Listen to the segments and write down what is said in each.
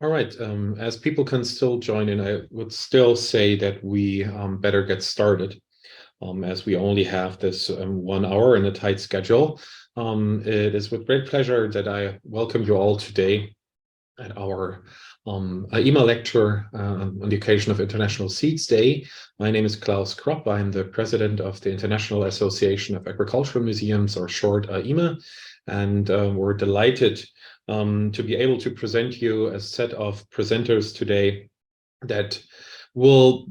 All right. As people can still join in, I would still say that we better get started, as we only have this 1 hour in a tight schedule. It is with great pleasure that I welcome you all today at our AIMA lecture on the occasion of International Seeds Day. My name is Klaus Kropp. I'm the president of the International Association of Agricultural Museums, or short AIMA, and we're delighted to be able to present you a set of presenters today that will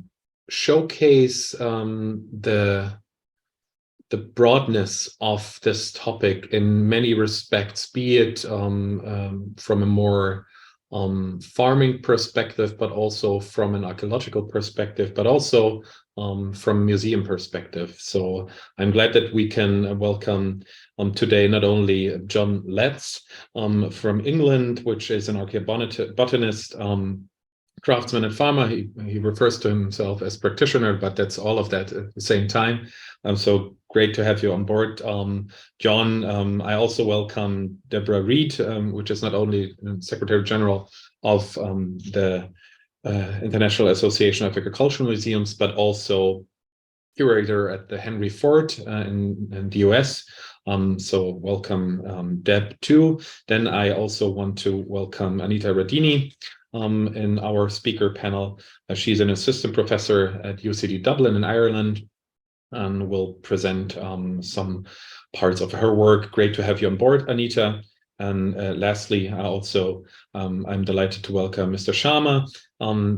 showcase the broadness of this topic in many respects, be it from a more farming perspective, but also from an archaeological perspective, but also from museum perspective. So I'm glad that we can welcome today not only John Letts from England, which is an archaeobotanist, craftsman and farmer. He refers to himself as practitioner, but that's all of that at the same time. So great to have you on board, John. I also welcome Deborah Reed, which is not only Secretary General of the International Association of Agricultural Museums, but also curator at the Henry Ford in the US. So welcome, Deb, too. Then I also want to welcome Anita Radini in our speaker panel. She's an assistant professor at UCD Dublin in Ireland and will present some parts of her work. Great to have you on board, Anita. And lastly, I'm delighted to welcome Mr. Sharma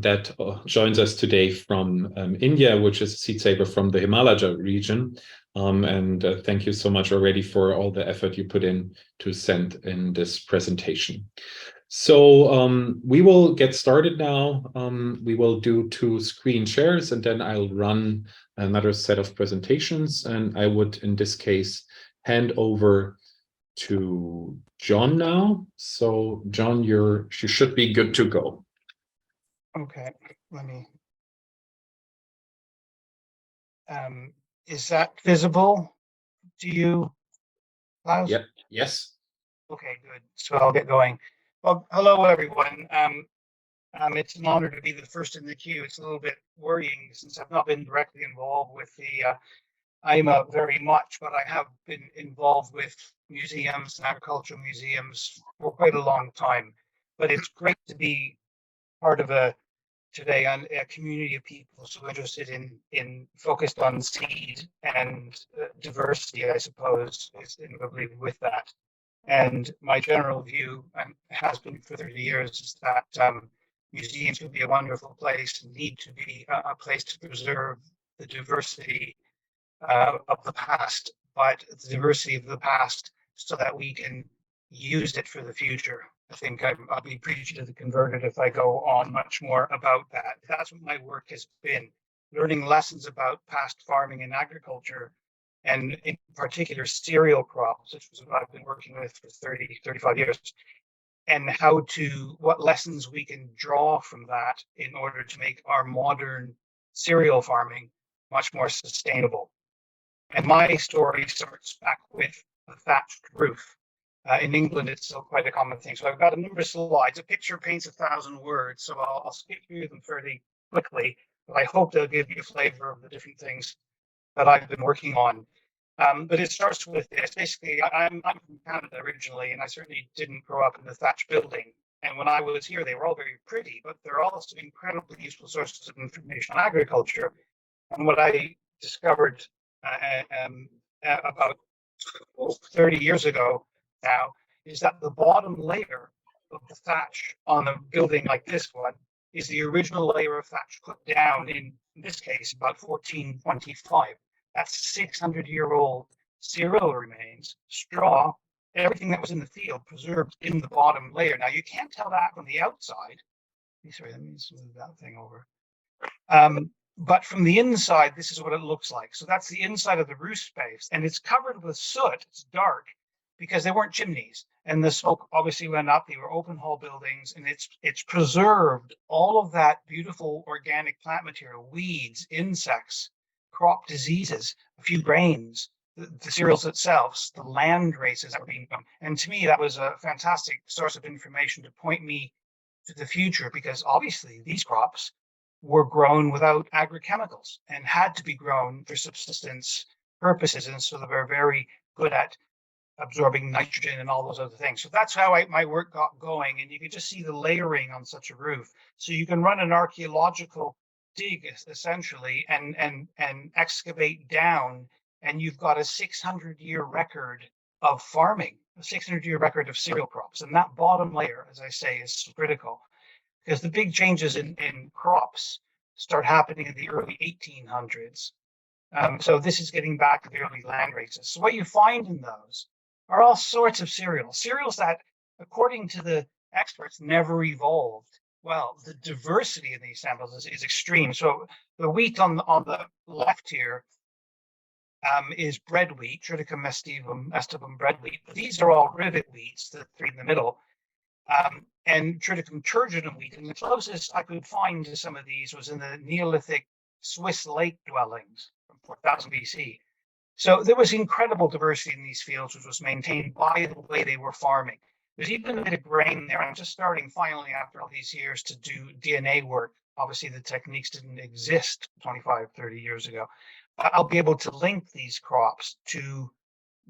that joins us today from India, which is a seed saver from the Himalaya region. And thank you so much already for all the effort you put in to send in this presentation. So we will get started now. We will do 2 screen shares, and then I'll run another set of presentations. And I would, in this case, hand over to John now. So John, you should be good to go. Okay, let me. Is that visible to you, Klaus? Yep. Yes. Okay, good. So I'll get going. Well, hello everyone. It's an honor to be the first in the queue. It's a little bit worrying since I've not been directly involved with the AIMA very much, but I have been involved with museums and agricultural museums for quite a long time. But it's great to be part of a community of people so interested in focused on seed and diversity, I suppose, is inevitably with that. And my general view has been for 30 years is that museums would be a wonderful place and need to be a place to preserve the diversity of the past, but the diversity of the past so that we can use it for the future. I think I'll be preaching to the converted if I go on much more about that. That's what my work has been, learning lessons about past farming and agriculture, and in particular cereal crops, which is what I've been working with for 35 years, and what lessons we can draw from that in order to make our modern cereal farming much more sustainable. And my story starts back with a thatched roof. In England, it's still quite a common thing. So I've got a number of slides. A picture paints 1,000 words, so I'll skip through them fairly quickly, but I hope they'll give you a flavor of the different things that I've been working on. But it starts with this. Basically, I'm from Canada originally, and I certainly didn't grow up in the thatched building. And when I was here, they were all very pretty, but they're also incredibly useful sources of information on agriculture. And what I discovered about 30 years ago now is that the bottom layer of the thatch on a building like this one is the original layer of thatch put down in this case about 1425. That's 600-year-old cereal remains, straw, everything that was in the field preserved in the bottom layer. Now you can't tell that from the outside. Sorry, let me smooth that thing over. But from the inside, this is what it looks like. So that's the inside of the roof space, and it's covered with soot. It's dark because they weren't chimneys, and the smoke obviously went up. They were open hall buildings, and it's preserved all of that beautiful organic plant material, weeds, insects, crop diseases, a few grains, the cereals itself, the land races that were being done. And to me, that was a fantastic source of information to point me to the future, because obviously these crops were grown without agrochemicals and had to be grown for subsistence purposes. And so they were very good at absorbing nitrogen and all those other things. So that's how my work got going. And you can just see the layering on such a roof. So you can run an archaeological dig essentially and excavate down, and you've got a 600-year record of farming, a 600-year record of cereal crops. And that bottom layer, as I say, is critical, because the big changes in crops start happening in the early 1800s. So this is getting back to the early land races. So what you find in those are all sorts of cereals that, according to the experts, never evolved. Well, the diversity in these samples is extreme. So the wheat on the left here is bread wheat, Triticum estivum bread wheat. But these are all rivet wheats, the three in the middle, and Triticum turgidum wheat. And the closest I could find to some of these was in the Neolithic Swiss lake dwellings from 4000 BC. So there was incredible diversity in these fields, which was maintained by the way they were farming. There's even a bit of grain there. I'm just starting finally after all these years to do DNA work. Obviously, the techniques didn't exist 25, 30 years ago. I'll be able to link these crops to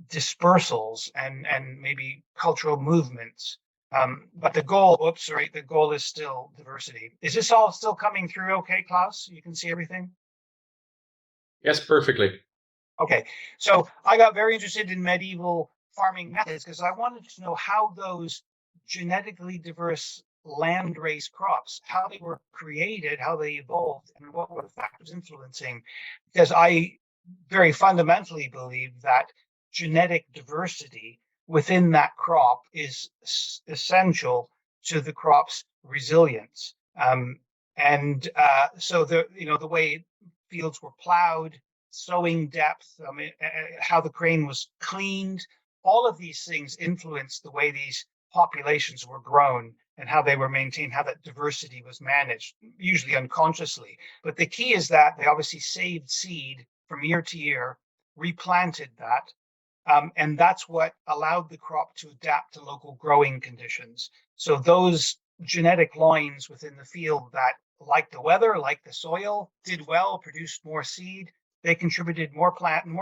dispersals and maybe cultural movements. But the goal is still diversity. Is this all still coming through okay, Klaus? You can see everything? Yes, perfectly. Okay, so I got very interested in medieval farming methods because I wanted to know how those genetically diverse landrace crops, how they were created, how they evolved, and what were the factors influencing. Because I very fundamentally believe that genetic diversity within that crop is essential to the crop's resilience. So the way fields were plowed, sowing depth, how the grain was cleaned, all of these things influenced the way these populations were grown and how they were maintained, how that diversity was managed, usually unconsciously. But the key is that they obviously saved seed from year to year, replanted that, and that's what allowed the crop to adapt to local growing conditions. So those genetic lines within the field that liked the weather, liked the soil, did well, produced more seed, they contributed more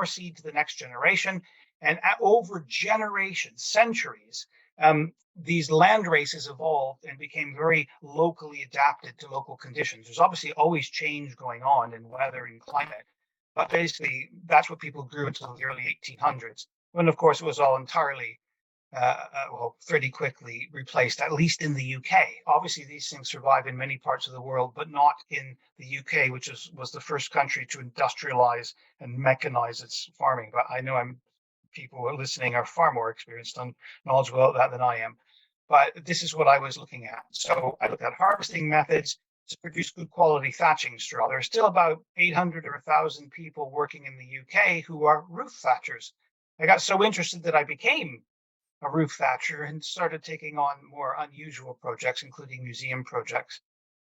seed to the next generation. And over generations, centuries, these land races evolved and became very locally adapted to local conditions. There's obviously always change going on in weather and climate, but basically that's what people grew until the early 1800s, when of course it was all entirely pretty quickly replaced, at least in the UK. Obviously, these things survive in many parts of the world, but not in the UK, which was the first country to industrialize and mechanize its farming. But I know people who are listening are far more experienced and knowledgeable about that than I am. But this is what I was looking at. So I looked at harvesting methods to produce good quality thatching straw. There are still about 800 or 1,000 people working in the UK who are roof thatchers. I got so interested that I became a roof thatcher and started taking on more unusual projects, including museum projects.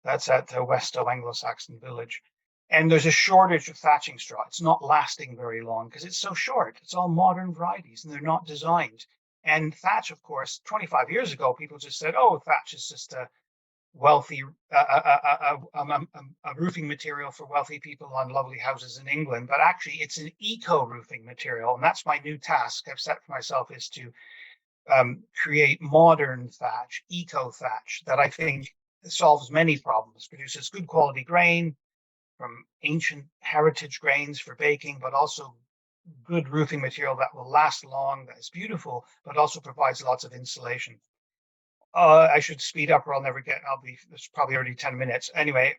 That's at the Westow Anglo-Saxon village. And there's a shortage of thatching straw. It's not lasting very long because it's so short. It's all modern varieties and they're not designed. And thatch, of course, 25 years ago, people just said, oh, thatch is just a wealthy, a roofing material for wealthy people on lovely houses in England. But actually, it's an eco-roofing material. And that's my new task I've set for myself, is to create modern thatch, eco thatch, that I think solves many problems, produces good quality grain from ancient heritage grains for baking, but also good roofing material that will last long, that is beautiful, but also provides lots of insulation. I should speed up or it's probably already 10 minutes. Anyway,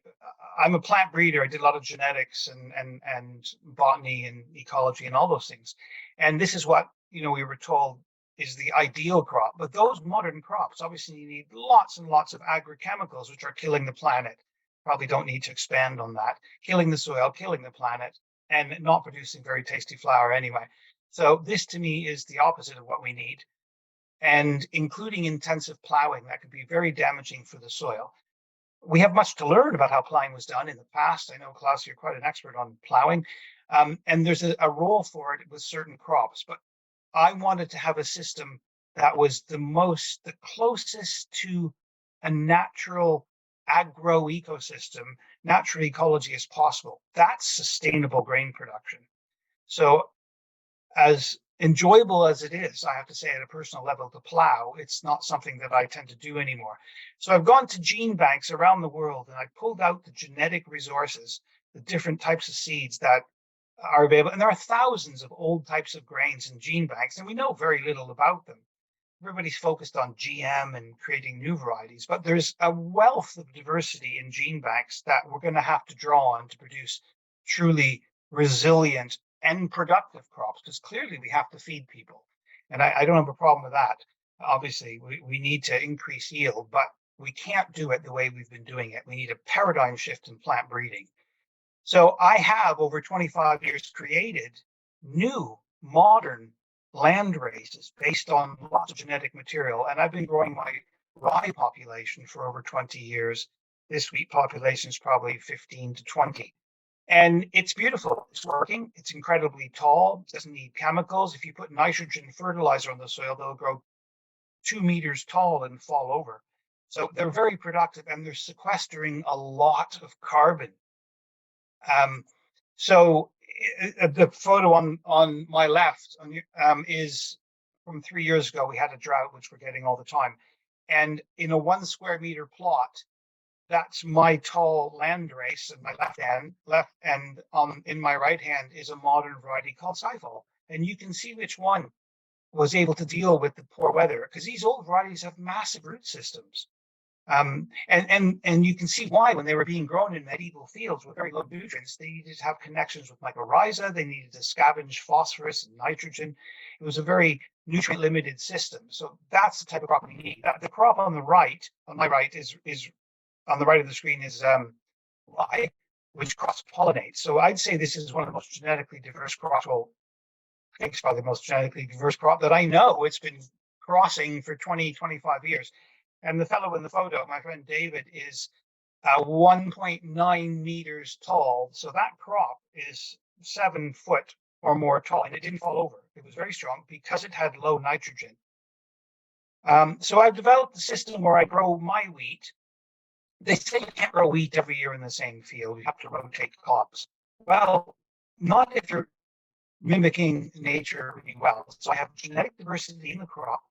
I'm a plant breeder. I did a lot of genetics and botany and ecology and all those things. And this is what, we were told is the ideal crop. But those modern crops, obviously you need lots and lots of agrochemicals, which are killing the planet. Probably don't need to expand on that. Killing the soil, killing the planet, and not producing very tasty flour anyway. So this to me is the opposite of what we need. And including intensive plowing, that could be very damaging for the soil. We have much to learn about how plowing was done in the past. I know, Klaus, you're quite an expert on plowing. And there's a role for it with certain crops. But I wanted to have a system that was the closest to a natural agro ecosystem, natural ecology as possible. That's sustainable grain production. So as enjoyable as it is, I have to say, at a personal level, to plow, it's not something that I tend to do anymore. So I've gone to gene banks around the world and I pulled out the genetic resources, the different types of seeds that are available. And there are thousands of old types of grains in gene banks, and we know very little about them. Everybody's focused on GM and creating new varieties, but there's a wealth of diversity in gene banks that we're going to have to draw on to produce truly resilient and productive crops, because clearly we have to feed people. And I don't have a problem with that. Obviously, we need to increase yield, but we can't do it the way we've been doing it. We need a paradigm shift in plant breeding. So I have, over 25 years, created new, modern land races based on lots of genetic material. And I've been growing my rye population for over 20 years. This wheat population is probably 15 to 20. And it's beautiful. It's working. It's incredibly tall. It doesn't need chemicals. If you put nitrogen fertilizer on the soil, they'll grow 2 meters tall and fall over. So they're very productive, and they're sequestering a lot of carbon. So the photo on my left is from 3 years ago. We had a drought, which we're getting all the time. And in a 1 square meter plot, that's my tall land race in my left and in my right hand is a modern variety called Sifal. And you can see which one was able to deal with the poor weather, because these old varieties have massive root systems. And you can see why. When they were being grown in medieval fields with very low nutrients, they needed to have connections with mycorrhiza. They needed to scavenge phosphorus and nitrogen. It was a very nutrient limited system. So that's the type of crop we need. The crop on the right, on my right, is on the right of the screen is rye, which cross pollinates. So I'd say this is one of the most genetically diverse crops. Well, I think it's probably the most genetically diverse crop that I know. It's been crossing for 20, 25 years. And the fellow in the photo, my friend David, is 1.9 meters tall. So that crop is 7 foot or more tall, and it didn't fall over. It was very strong because it had low nitrogen. So I've developed a system where I grow my wheat. They say you can't grow wheat every year in the same field. You have to rotate crops. Well, not if you're mimicking nature really well. So I have genetic diversity in the crop,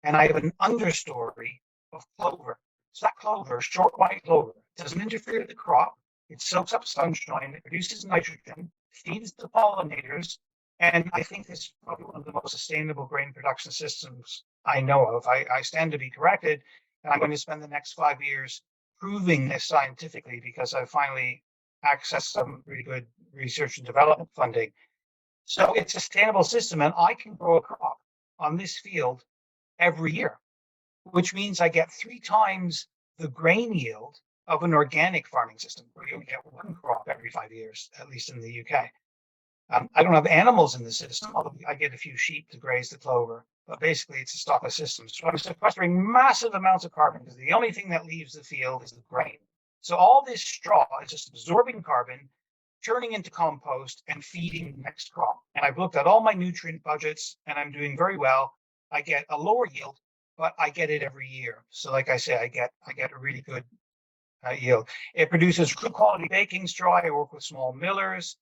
and I have an understory of clover. So that clover, short white clover, doesn't interfere with the crop. It soaks up sunshine, it produces nitrogen, feeds the pollinators, and I think this is probably one of the most sustainable grain production systems I know of. I stand to be corrected, and I'm going to spend the next 5 years proving this scientifically, because I finally accessed some really good research and development funding. So it's a sustainable system, and I can grow a crop on this field every year, which means I get 3 times the grain yield of an organic farming system, where you only get 1 crop every 5 years, at least in the UK. I don't have animals in the system, although I get a few sheep to graze the clover, but basically it's a stock system. So I'm sequestering massive amounts of carbon, because the only thing that leaves the field is the grain. So all this straw is just absorbing carbon, turning into compost, and feeding the next crop. And I've looked at all my nutrient budgets, and I'm doing very well. I get a lower yield, but I get it every year. So like I say, I get a really good yield. It produces good quality baking straw. I work with small millers,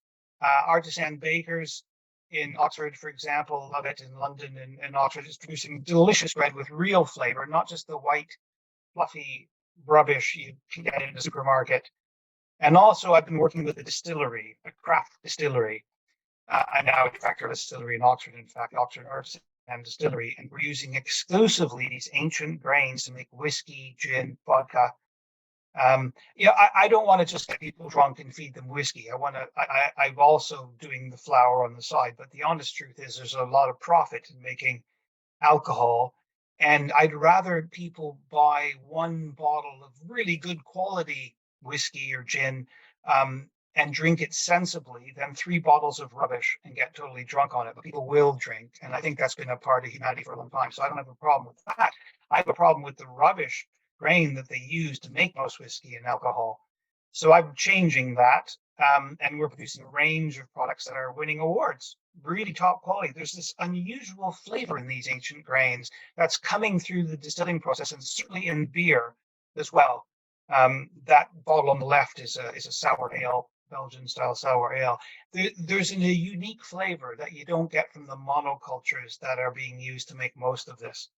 artisan bakers in Oxford, for example, love it. In London and Oxford is producing delicious bread with real flavor, not just the white, fluffy rubbish you can get in the supermarket. And also I've been working with a distillery, a craft distillery. I'm now a director of a distillery in Oxford, in fact, Oxford Artisan Distillery, and we're using exclusively these ancient grains to make whiskey, gin, vodka. I don't want to just get people drunk and feed them whiskey. I'm also doing the flour on the side, but the honest truth is there's a lot of profit in making alcohol. And I'd rather people buy 1 bottle of really good quality whiskey or gin and drink it sensibly than 3 bottles of rubbish and get totally drunk on it. But people will drink. And I think that's been a part of humanity for a long time. So I don't have a problem with that. I have a problem with the rubbish grain that they use to make most whiskey and alcohol. So I'm changing that. And we're producing a range of products that are winning awards, really top quality. There's this unusual flavor in these ancient grains that's coming through the distilling process, and certainly in beer. as well. That bottle on the left is a sour ale, Belgian style sour ale. There's a unique flavor that you don't get from the monocultures that are being used to make most of this.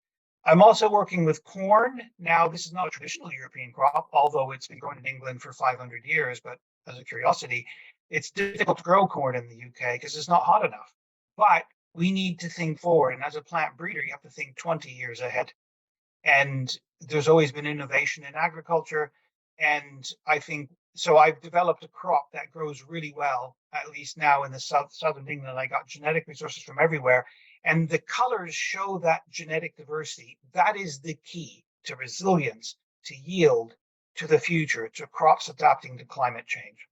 I'm also working with corn. Now, this is not a traditional European crop, although it's been grown in England for 500 years. But as a curiosity, it's difficult to grow corn in the UK because it's not hot enough. But we need to think forward. And as a plant breeder, you have to think 20 years ahead. And there's always been innovation in agriculture. And I think so. I've developed a crop that grows really well, at least now in the southern England. I got genetic resources from everywhere. And the colors show that genetic diversity. That is the key to resilience, to yield, to the future, to crops adapting to climate change.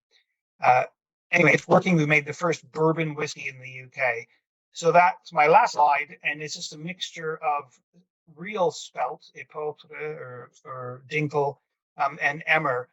Anyway, it's working. We made the first bourbon whiskey in the UK. So that's my last slide. And it's just a mixture of real spelt, épeautre or dinkel, and emmer,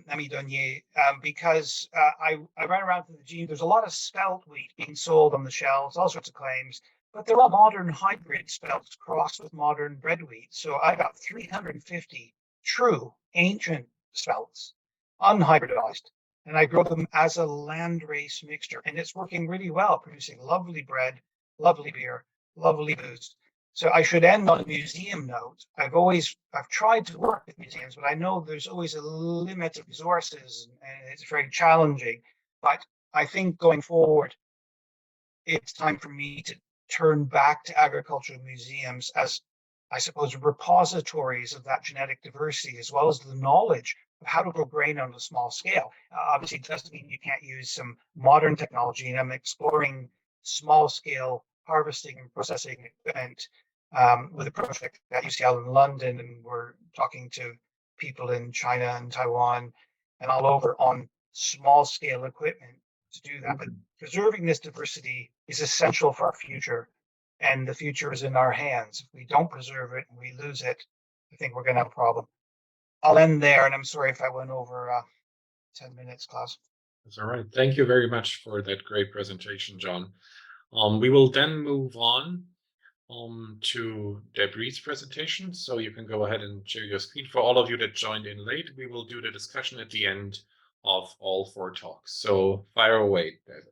amidonier, because I ran around to the gene. There's a lot of spelt wheat being sold on the shelves, all sorts of claims, but they're all modern hybrid spelts crossed with modern bread wheat. So I got 350 true ancient spelts, unhybridized, and I grow them as a landrace mixture, and it's working really well, producing lovely bread, lovely beer, lovely booze. So I should end on a museum note. I've tried to work with museums, but I know there's always a limit of resources and it's very challenging. But I think going forward, it's time for me to turn back to agricultural museums as, I suppose, repositories of that genetic diversity, as well as the knowledge of how to grow grain on a small scale. Obviously, it doesn't mean you can't use some modern technology, and I'm exploring small scale harvesting and processing equipment with a project at UCL in London, and we're talking to people in China and Taiwan and all over on small scale equipment to do that. But preserving this diversity is essential for our future, and the future is in our hands. If we don't preserve it and we lose it, I think we're going to have a problem. I'll end there, and I'm sorry if I went over 10 minutes, Klaus. That's all right. Thank you very much for that great presentation, John. We will then move on to Debris' presentation. So you can go ahead and share your screen. For all of you that joined in late, we will do the discussion at the end of all 4 talks. So fire away, David.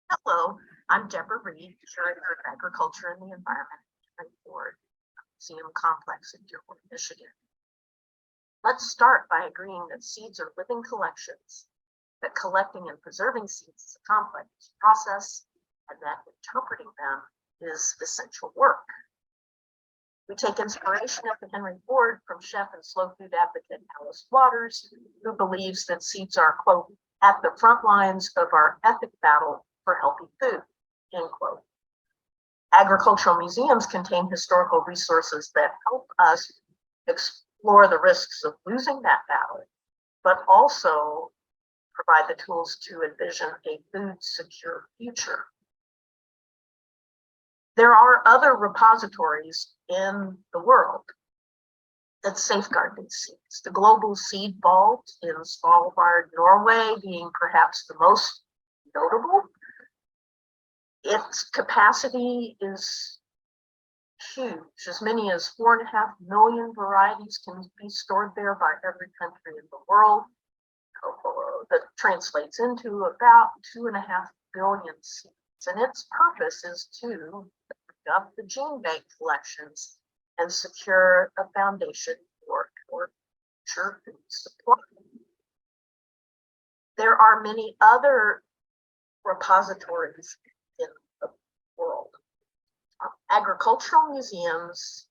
Hello, I'm Deborah Reed, Curator of Agriculture and the Environment at Ford Museum Complex in Dearborn, Michigan. Let's start by agreeing that seeds are living collections, that collecting and preserving seeds is a complex process, and that interpreting them is essential work. We take inspiration at the Henry Ford from chef and slow food advocate Alice Waters, who believes that seeds are, quote, at the front lines of our ethic battle for healthy food, end quote. Agricultural museums contain historical resources that help us explore the risks of losing that battle, but also provide the tools to envision a food secure future. There are other repositories in the world that safeguard these seeds. The Global Seed Vault in Svalbard, Norway, being perhaps the most notable. Its capacity is huge. As many as 4.5 million varieties can be stored there by every country in the world. That translates into about 2.5 billion seeds. And its purpose is to pick up the gene bank collections and secure a foundation for future food supply. There are many other repositories in the world. Agricultural museums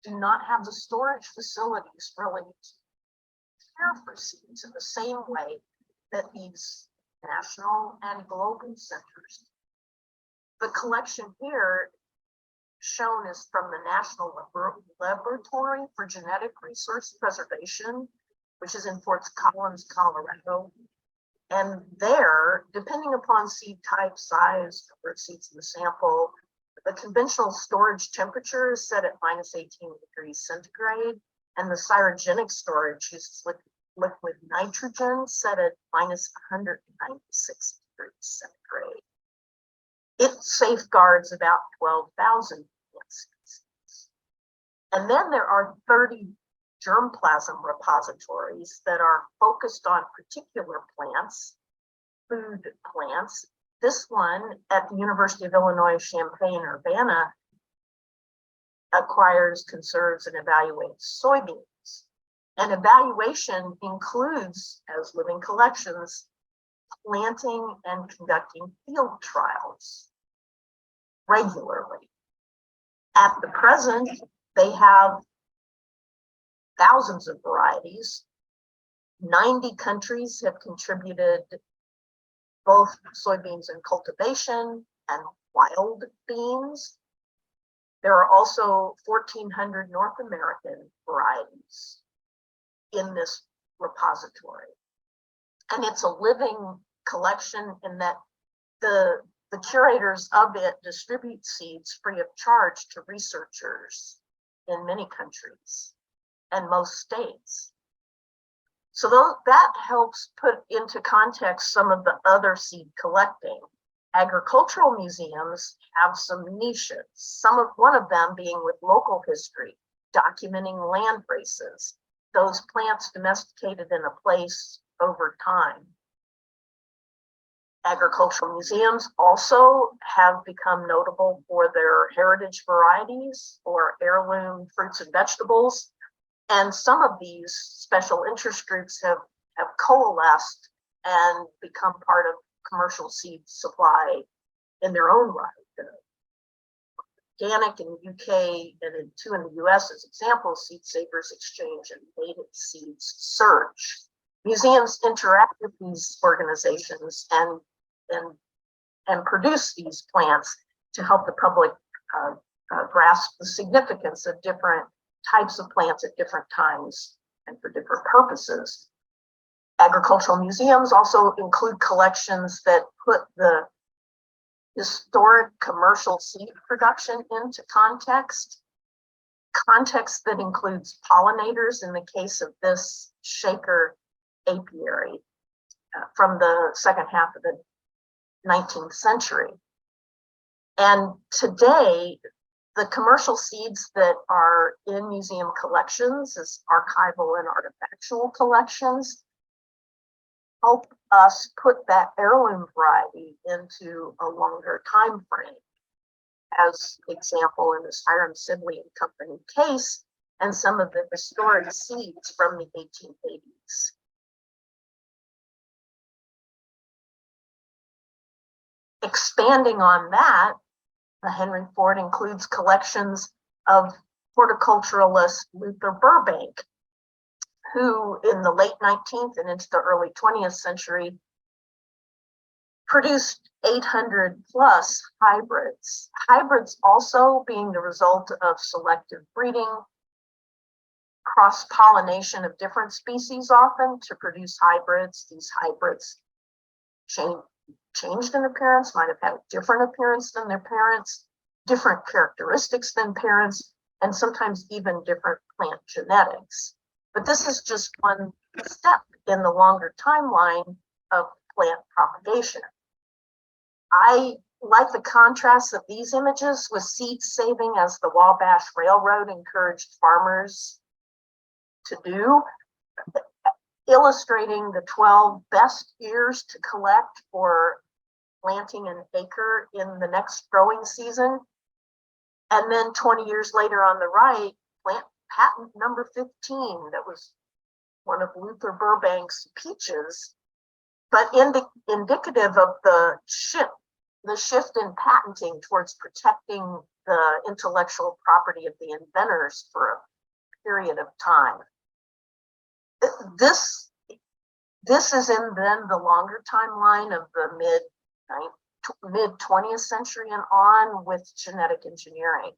do not have the storage facilities really to care for seeds in the same way that these national and global centers. The collection here shown is from the National Laboratory for Genetic Resource Preservation, which is in Fort Collins, Colorado. And there, depending upon seed type, size, number of seeds in the sample, the conventional storage temperature is set at -18 degrees centigrade, and the cryogenic storage uses liquid nitrogen set at -196 degrees centigrade. It safeguards about 12,000 species. And then there are 30 germplasm repositories that are focused on particular plants, food plants. This one at the University of Illinois Champaign-Urbana acquires, conserves, and evaluates soybeans. And evaluation includes, as living collections, planting and conducting field trials regularly. At the present, they have thousands of varieties. 90 countries have contributed both soybeans in cultivation and wild beans. There are also 1,400 North American varieties in this repository. And it's a living collection in that the curators of it distribute seeds free of charge to researchers in many countries and most states. So that helps put into context some of the other seed collecting. Agricultural museums have some niches, one of them being with local history, documenting land races, those plants domesticated in a place over time. Agricultural museums also have become notable for their heritage varieties or heirloom fruits and vegetables. And some of these special interest groups have coalesced and become part of commercial seed supply in their own right. Organic in the UK and two in the US as examples, Seed Savers Exchange and Native Seeds Search. Museums interact with these organizations and produce these plants to help the public grasp the significance of different types of plants at different times and for different purposes. Agricultural museums also include collections that put the historic commercial seed production into context that includes pollinators in the case of this Shaker apiary from the second half of the 19th century. And today, the commercial seeds that are in museum collections as archival and artifactual collections help us put that heirloom variety into a longer time frame. As example, in this Hiram Sibley and Company case, and some of the historic seeds from the 1880s. Expanding on that, the Henry Ford includes collections of horticulturalist Luther Burbank, who in the late 19th and into the early 20th century produced 800 plus hybrids. Hybrids also being the result of selective breeding, cross-pollination of different species often to produce hybrids. These hybrids changed in appearance, might have had a different appearance than their parents, different characteristics than parents, and sometimes even different plant genetics. But this is just one step in the longer timeline of plant propagation. I like the contrast of these images with seed saving as the Wabash Railroad encouraged farmers to do, illustrating the 12 best years to collect for planting an acre in the next growing season. And then 20 years later on the right, plant patent number 15, that was one of Luther Burbank's peaches, but indicative of the shift in patenting towards protecting the intellectual property of the inventors for a period of time. This is in then the longer timeline of the mid 20th century and on with genetic engineering.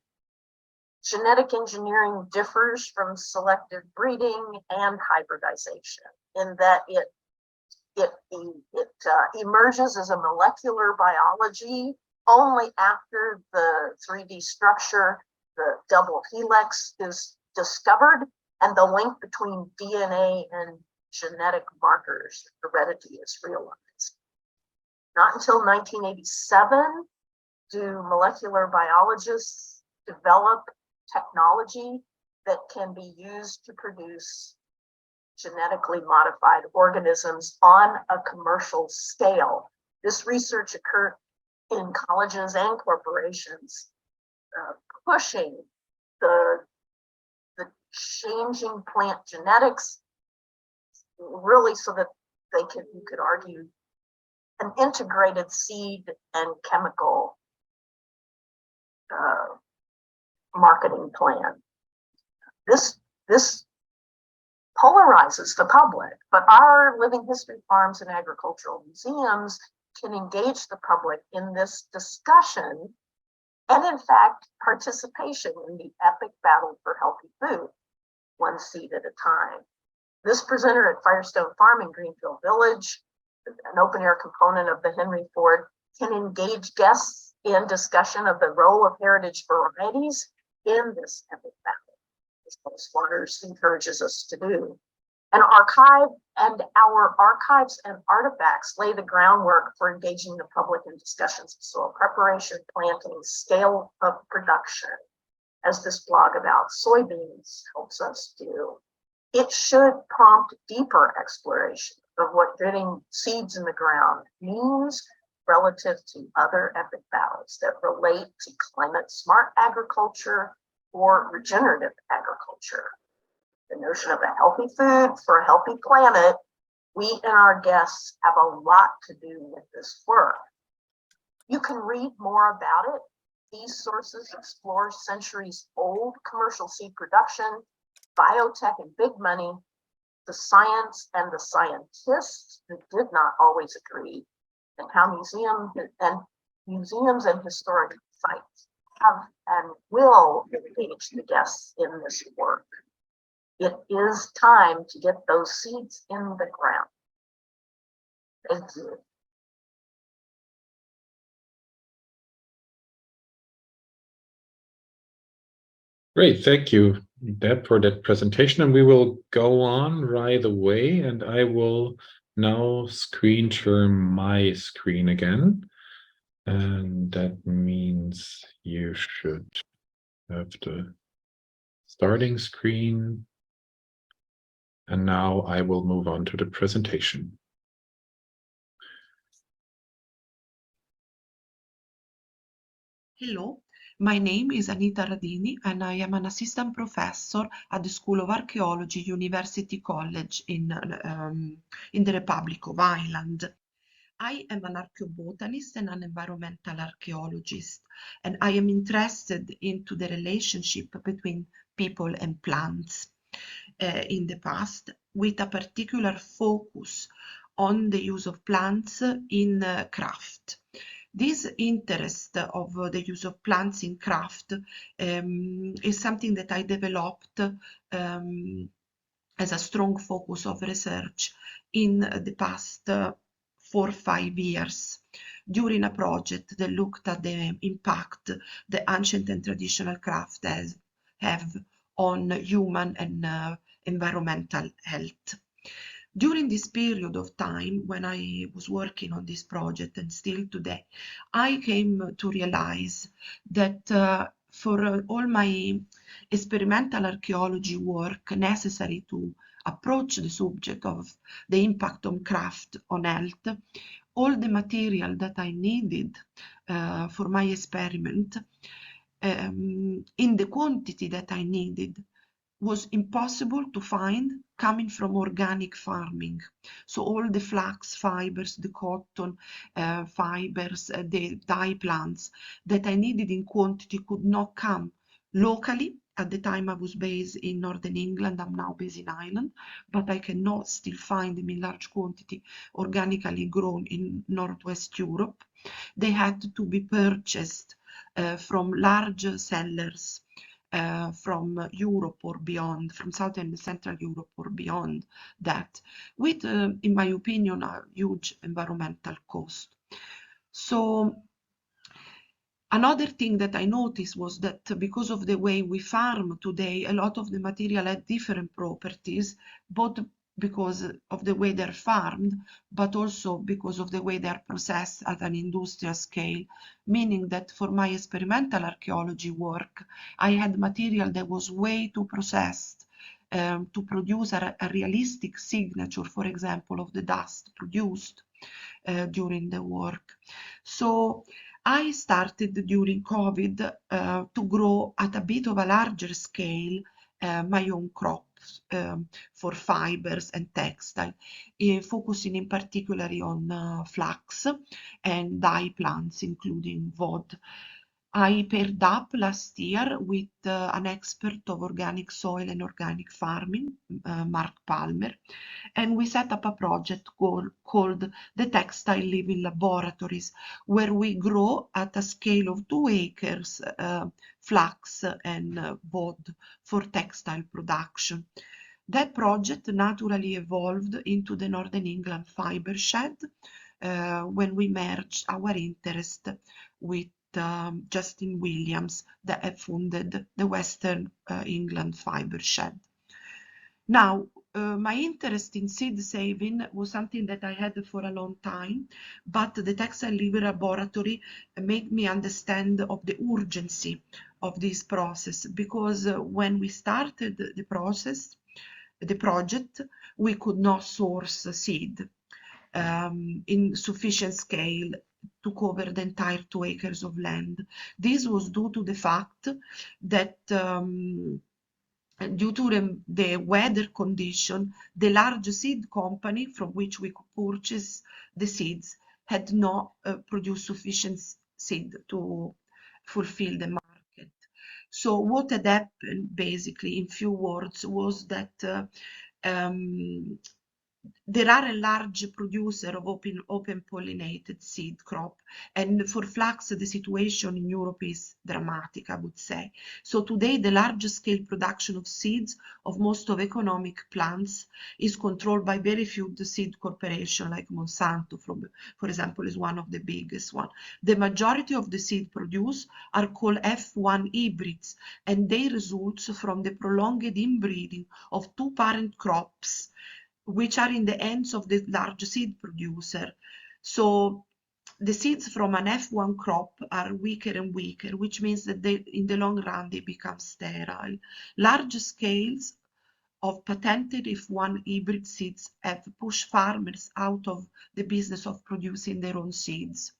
Genetic engineering differs from selective breeding and hybridization in that it emerges as a molecular biology only after the 3D structure, the double helix, is discovered and the link between DNA and genetic markers, heredity, is realized. Not until 1987 do molecular biologists develop technology that can be used to produce genetically modified organisms on a commercial scale. This research occurred in colleges and corporations, pushing the changing plant genetics, really so that you could argue, an integrated seed and chemical marketing plan. This polarizes the public, but our living history farms and agricultural museums can engage the public in this discussion and, in fact, participation in the epic battle for healthy food, one seed at a time. This presenter at Firestone Farm in Greenfield Village, an open-air component of the Henry Ford, can engage guests in discussion of the role of heritage varieties in this epic battle, as Post Waters encourages us to do. An archive and our archives and artifacts lay the groundwork for engaging the public in discussions of soil preparation, planting, scale of production, as this blog about soybeans helps us do. It should prompt deeper exploration of what getting seeds in the ground means relative to other epic battles that relate to climate smart agriculture or regenerative agriculture. The notion of a healthy food for a healthy planet, we and our guests have a lot to do with this work. You can read more about it. These sources explore centuries-old commercial seed production, biotech and big money, the science and the scientists who did not always agree, and how museums and historic sites have and will engage the guests in this work. It is time to get those seeds in the ground. Thank you. Great, thank you, Deb, for that presentation. And we will go on right away, and I will now screen share my screen again. And that means you should have the starting screen. And now I will move on to the presentation. Hello, my name is Anita Radini and I am an assistant professor at the School of Archaeology, University College in the Republic of Ireland. I am an archaeobotanist and an environmental archaeologist, and I am interested into the relationship between people and plants in the past, with a particular focus on the use of plants in craft. This interest of the use of plants in craft is something that I developed as a strong focus of research in the past 4 or 5 years during a project that looked at the impact the ancient and traditional craft have on human and environmental health. During this period of time, when I was working on this project and still today, I came to realize that for all my experimental archaeology work necessary to approach the subject of the impact on craft on health, all the material that I needed for my experiment in the quantity that I needed was impossible to find coming from organic farming. So all the flax fibers, the cotton fibers, the dye plants that I needed in quantity could not come locally. At the time I was based in Northern England, I'm now based in Ireland, but I cannot still find them in large quantity organically grown in Northwest Europe. They had to be purchased from large sellers from Europe or beyond, from Southern and Central Europe or beyond that, with, in my opinion, a huge environmental cost. So another thing that I noticed was that because of the way we farm today, a lot of the material had different properties, both because of the way they're farmed, but also because of the way they're processed at an industrial scale, meaning that for my experimental archaeology work, I had material that was way too processed to produce a realistic signature, for example, of the dust produced during the work. So I started during COVID to grow at a bit of a larger scale my own crops for fibers and textile, focusing in particular on flax and dye plants, including wood. I paired up last year with an expert of organic soil and organic farming, Mark Palmer, and we set up a project called the Textile Living Laboratories, where we grow at a scale of 2 acres flax and wood for textile production. That project naturally evolved into the Northern England Fibre Shed when we merged our interest with Justin Williams that had funded the Western England Fibre Shed. Now, my interest in seed saving was something that I had for a long time, but the Textile Living Laboratory made me understand of the urgency of this process, because when we started the project, we could not source seed in sufficient scale to cover the entire 2 acres of land. This was due to the fact that due to the weather condition, the large seed company from which we could purchase the seeds had not produced sufficient seed to fulfill the market. So what had happened, basically, in few words, was that there are a large producer of open pollinated seed crop, and for flax the situation in Europe is dramatic, I would say. So today the large scale production of seeds of most of economic plants is controlled by very few seed corporations like Monsanto, for example, is one of the biggest one. The majority of the seed produced are called F1 hybrids, and they result from the prolonged inbreeding of 2 parent crops, which are in the hands of the large seed producer. So the seeds from an F1 crop are weaker and weaker, which means that in the long run they become sterile. Large scales of patented F1 hybrid seeds have pushed farmers out of the business of producing their own seeds.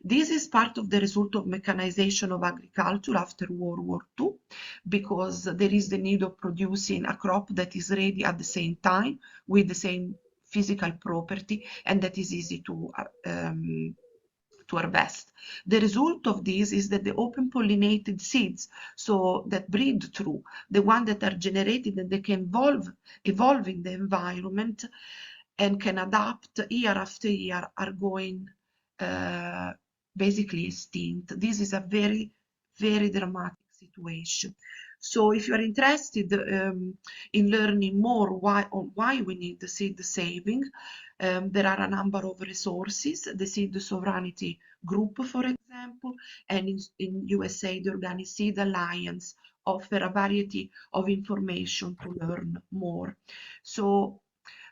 This is part of the result of mechanization of agriculture after World War II, because there is the need of producing a crop that is ready at the same time with the same physical property and that is easy to harvest. The result of this is that the open pollinated seeds, so that breed through, the ones that are generated and they can evolve in the environment and can adapt year after year, are going basically extinct. This is a very, very dramatic situation. So if you are interested in learning more on why we need the seed saving, there are a number of resources. The Seed Sovereignty Group, for example, and in USA, the Organic Seed Alliance offer a variety of information to learn more. So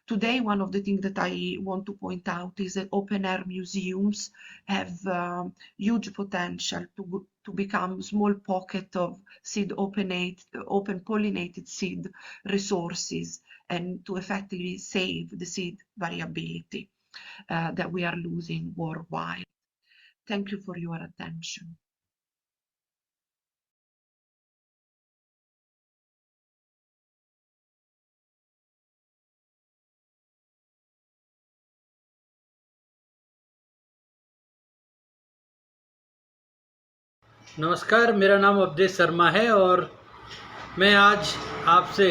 today, one of the things that I want to point out is that open-air museums have huge potential to become small pocket of seed open pollinated seed resources and to effectively save the seed variability that we are losing worldwide. Thank you for your attention. नमस्कार, मेरा नाम अवधेश शर्मा है और मैं आज आपसे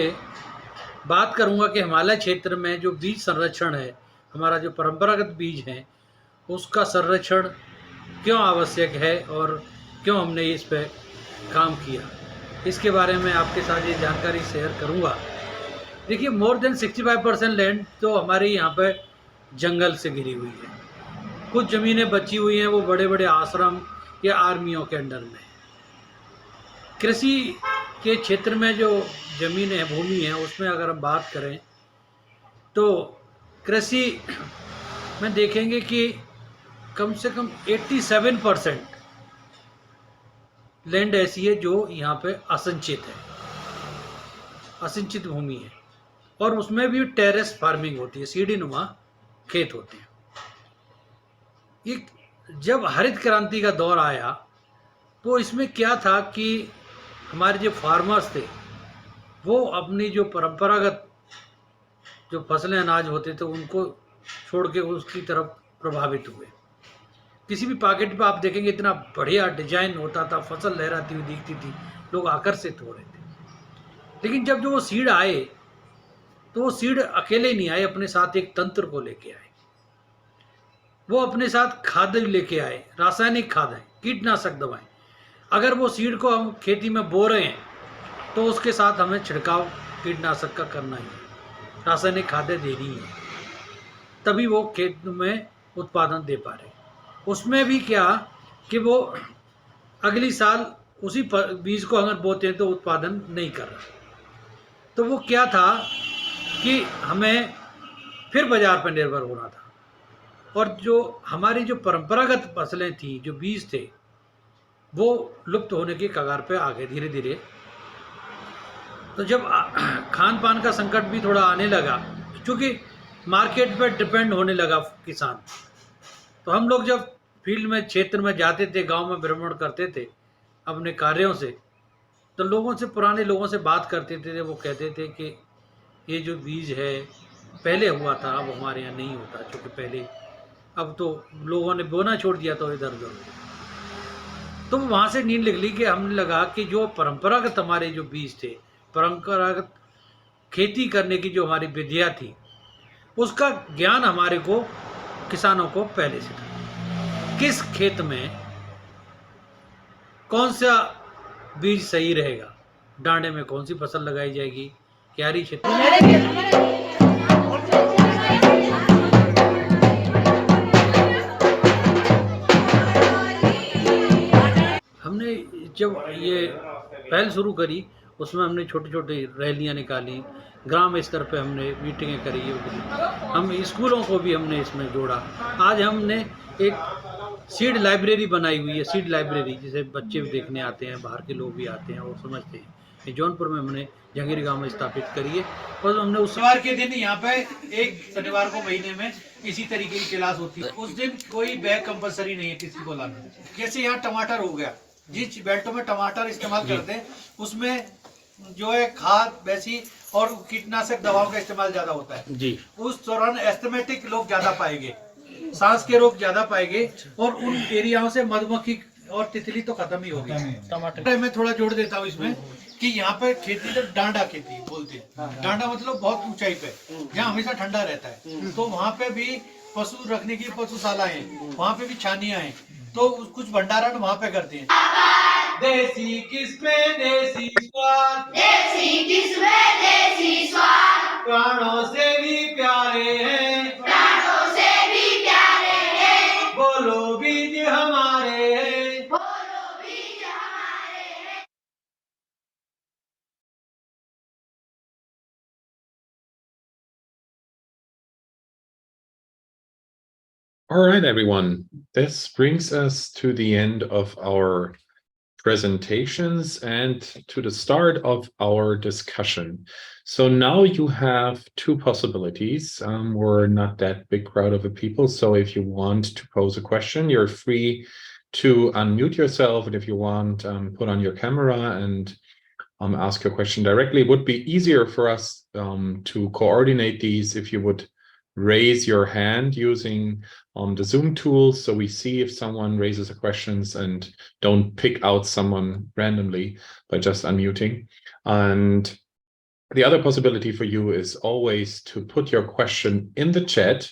बात करूंगा कि हिमालय क्षेत्र में जो बीज संरक्षण है, हमारा जो परंपरागत बीज है, उसका संरक्षण क्यों आवश्यक है और क्यों हमने इस पे काम किया, इसके बारे में आपके साथ ये जानकारी शेयर करूंगा। देखिए, मोर देन 65% लैंड तो हमारे यहाँ पे जंगल से घिरी हुई है। कुछ ज़मीनें बची हुई हैं, वो बड़े बड़े आश्रम या आर्मियों के अंडर में। कृषि के क्षेत्र में जो ज़मीन है, भूमि है, उसमें अगर हम बात करें तो कृषि में देखेंगे कि कम से कम 87% लैंड ऐसी है जो यहाँ पे असिंचित है, असिंचित भूमि है, और उसमें भी टेरेस फार्मिंग होती है, सीढ़ी नुमा खेत होते हैं। ये जब हरित क्रांति का दौर आया तो इसमें क्या था कि हमारे जो फार्मर्स थे वो अपनी जो परंपरागत जो फसलें अनाज होते थे उनको छोड़ के उसकी तरफ प्रभावित हुए। किसी भी पॉकेट पे आप देखेंगे इतना बढ़िया डिजाइन होता था, फसल लहराती हुई दिखती थी, लोग आकर्षित हो रहे थे। लेकिन जब जो वो सीड आए तो वो सीड अकेले नहीं आए, अपने साथ एक तंत्र को लेके आए। वो अपने साथ खाद लेके आए, रासायनिक खाद है, कीटनाशक दवाएं। अगर वो सीड को हम खेती में बो रहे हैं तो उसके साथ हमें छिड़काव कीटनाशक का करना ही है, रासायनिक खादें देनी है, तभी वो खेत में उत्पादन दे पा रहे। उसमें भी क्या कि वो अगली साल उसी बीज को अगर बोते हैं तो उत्पादन नहीं कर रहा। तो वो क्या था कि हमें फिर बाजार पर निर्भर होना था, और जो हमारी जो परंपरागत फसलें थी, जो बीज थे, वो लुप्त होने की कगार पे आ गए धीरे धीरे। तो जब खान पान का संकट भी थोड़ा आने लगा, क्योंकि मार्केट पे डिपेंड होने लगा किसान, तो हम लोग जब फील्ड में क्षेत्र में जाते थे, गांव में भ्रमण करते थे अपने कार्यों से, तो लोगों से, पुराने लोगों से बात करते थे, वो कहते थे कि ये जो बीज है पहले हुआ था, अब हमारे यहाँ नहीं होता, क्योंकि पहले, अब तो लोगों ने बोना छोड़ दिया था इधर उधर। तो वहाँ से नींद निकली कि हमने लगा कि जो परंपरागत हमारे जो बीज थे, परंपरागत खेती करने की जो हमारी विधियाँ थी, उसका ज्ञान हमारे को, किसानों को पहले से था। किस खेत में कौन सा बीज सही रहेगा, डांडे में कौन सी फसल लगाई जाएगी, क्यारी क्षेत्र में। हमने जब ये पहल शुरू करी उसमें हमने छोटी छोटी रैलियां निकाली, ग्राम स्तर पे हमने मीटिंगें करी, हम स्कूलों को भी हमने इसमें जोड़ा। आज हमने एक सीड लाइब्रेरी बनाई हुई है, सीड लाइब्रेरी जिसे बच्चे भी देखने आते हैं, बाहर के लोग भी आते हैं और समझते हैं। ये जौनपुर में हमने जहांगीर गांव में स्थापित करी है, और हमने उस शनिवार के दिन यहाँ पे एक शनिवार को महीने में इसी तरीके की क्लास होती है। उस दिन कोई बैग कंपलसरी नहीं है किसी को लाना। जैसे यहाँ टमाटर हो गया, जिस बेल्टों में टमाटर इस्तेमाल करते हैं उसमें जो है खाद वैसी और कीटनाशक दवाओं का इस्तेमाल ज्यादा होता है जी। उस दौरान एस्थमेटिक लोग ज्यादा पाएंगे, सांस के रोग ज्यादा पाएंगे, और उन एरियाओं से मधुमक्खी और तितली तो खत्म ही होगी। टमाटर मैं थोड़ा जोड़ देता हूँ इसमें कि यहाँ पे खेती तो डांडा खेती बोलते हैं। डांडा मतलब बहुत ऊंचाई पे, जहाँ हमेशा ठंडा रहता है, तो वहाँ पे भी पशु रखने की पशुशाला है, वहाँ पे भी छानियां हैं, तो कुछ भंडारण वहाँ पे करते हैं। देसी किस्में देसी स्वाद, देसी किस्में देसी स्वाद, प्राणों से भी प्यारे हैं, प्राणों से भी प्यारे हैं, बोलो बीज हमारे हैं, बोलो बीज हमारे हैं। All right, everyone. This brings us to the end of our presentations and to the start of our discussion. So now you have two possibilities. We're not that big crowd of people, so if you want to pose a question, you're free to unmute yourself, and if you want, put on your camera and ask your question directly. It would be easier for us to coordinate these if you would raise your hand using the Zoom tools, so we see if someone raises a questions and don't pick out someone randomly by just unmuting. And the other possibility for you is always to put your question in the chat,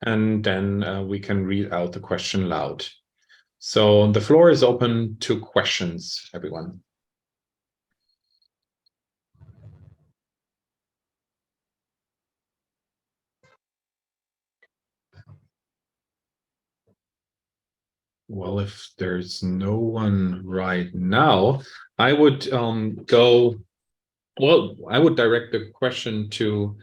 and then we can read out the question loud. So the floor is open to questions, everyone. Well, if there's no one right now, I would I would direct the question to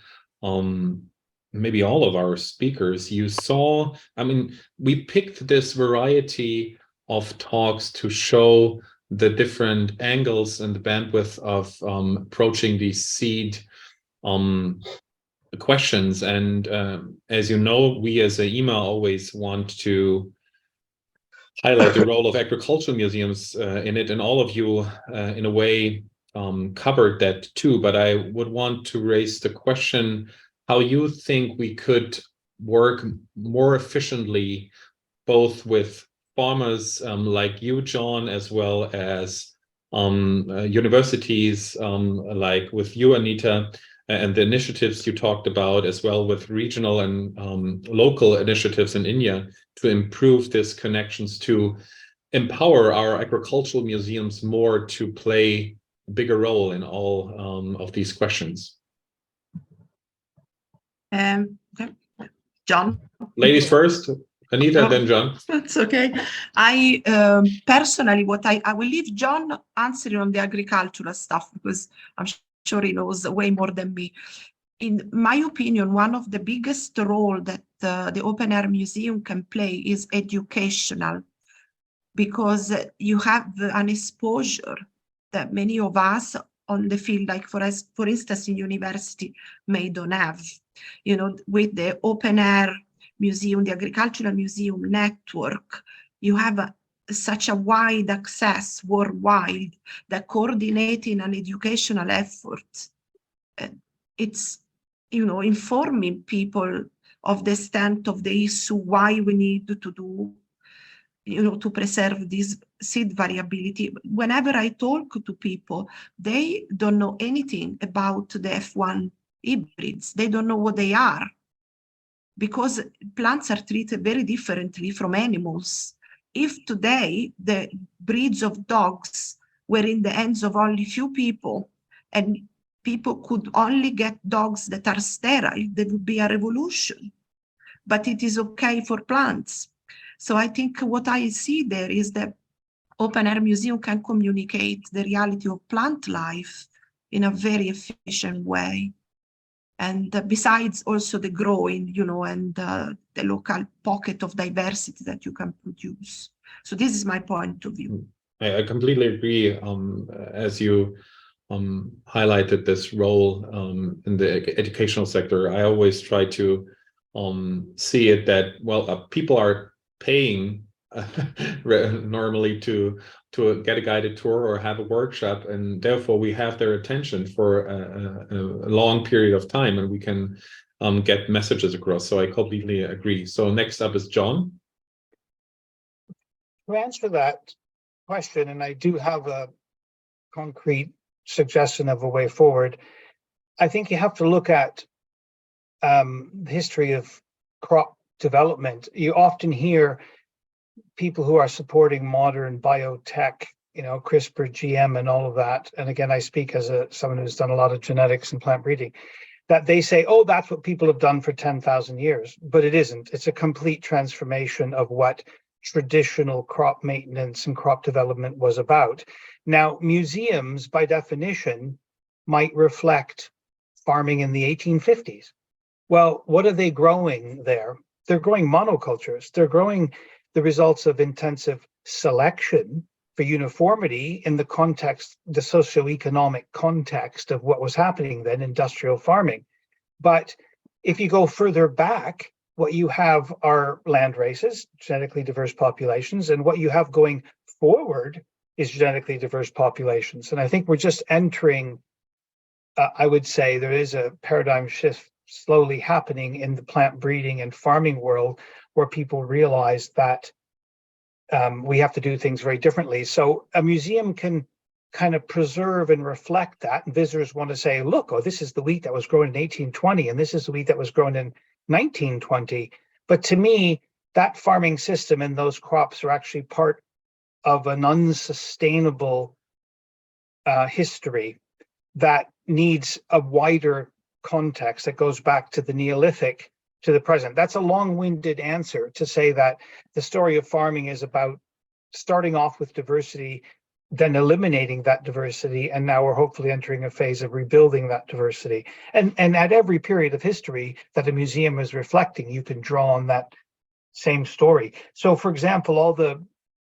maybe all of our speakers, you saw, I mean, we picked this variety of talks to show the different angles and the bandwidth of approaching these seed questions. And as you know, we as AIMA always want to highlight the role of agricultural museums in it, and all of you in a way covered that too. But I would want to raise the question how you think we could work more efficiently, both with farmers like you, John, as well as universities like with you, Anita, and the initiatives you talked about, as well with regional and local initiatives in India to improve these connections, to empower our agricultural museums more to play a bigger role in all of these questions. Okay. John? Ladies first, Anita, then John. That's okay. I personally, I will leave John answering on the agricultural stuff, because I'm sure he knows way more than me. In my opinion, one of the biggest role that the open air museum can play is educational, because you have an exposure that many of us on the field, like for instance, in university, may don't have. You know, with the open air museum, the agricultural museum network, you have such a wide access worldwide that coordinating an educational effort, it's, you know, informing people of the extent of the issue, why we need to do, you know, to preserve this seed variability. Whenever I talk to people, they don't know anything about the F1 hybrids. They don't know what they are, because plants are treated very differently from animals. If today the breeds of dogs were in the hands of only few people, and people could only get dogs that are sterile, there would be a revolution. But it is okay for plants. So I think what I see there is that open air museum can communicate the reality of plant life in a very efficient way. And besides also the growing, you know, and the local pocket of diversity that you can produce. So this is my point of view. I completely agree. As you highlighted this role in the educational sector, I always try to see it that, well, people are paying normally to get a guided tour or have a workshop, and therefore we have their attention for a long period of time, and we can get messages across. So I completely agree. So next up is John. To answer that question, and I do have a concrete suggestion of a way forward, I think you have to look at the history of crop development. You often hear people who are supporting modern biotech, you know, CRISPR, GM, and all of that. And again, I speak as someone who's done a lot of genetics and plant breeding, that they say, oh, that's what people have done for 10,000 years. But it isn't. It's a complete transformation of what traditional crop maintenance and crop development was about. Now, museums, by definition, might reflect farming in the 1850s. Well, what are they growing there? They're growing monocultures. They're growing the results of intensive selection for uniformity in the context, the socioeconomic context of what was happening then, industrial farming. But if you go further back, what you have are land races, genetically diverse populations, and what you have going forward is genetically diverse populations. And I think we're just entering, I would say there is a paradigm shift slowly happening in the plant breeding and farming world, where people realize that we have to do things very differently. So a museum can kind of preserve and reflect that, and visitors want to say, look, oh, this is the wheat that was grown in 1820, and this is the wheat that was grown in 1920. But to me, that farming system and those crops are actually part of an unsustainable history that needs a wider context that goes back to the Neolithic to the present. That's a long-winded answer to say that the story of farming is about starting off with diversity, then eliminating that diversity, and now we're hopefully entering a phase of rebuilding that diversity. And at every period of history that a museum is reflecting, you can draw on that same story. So, for example, all the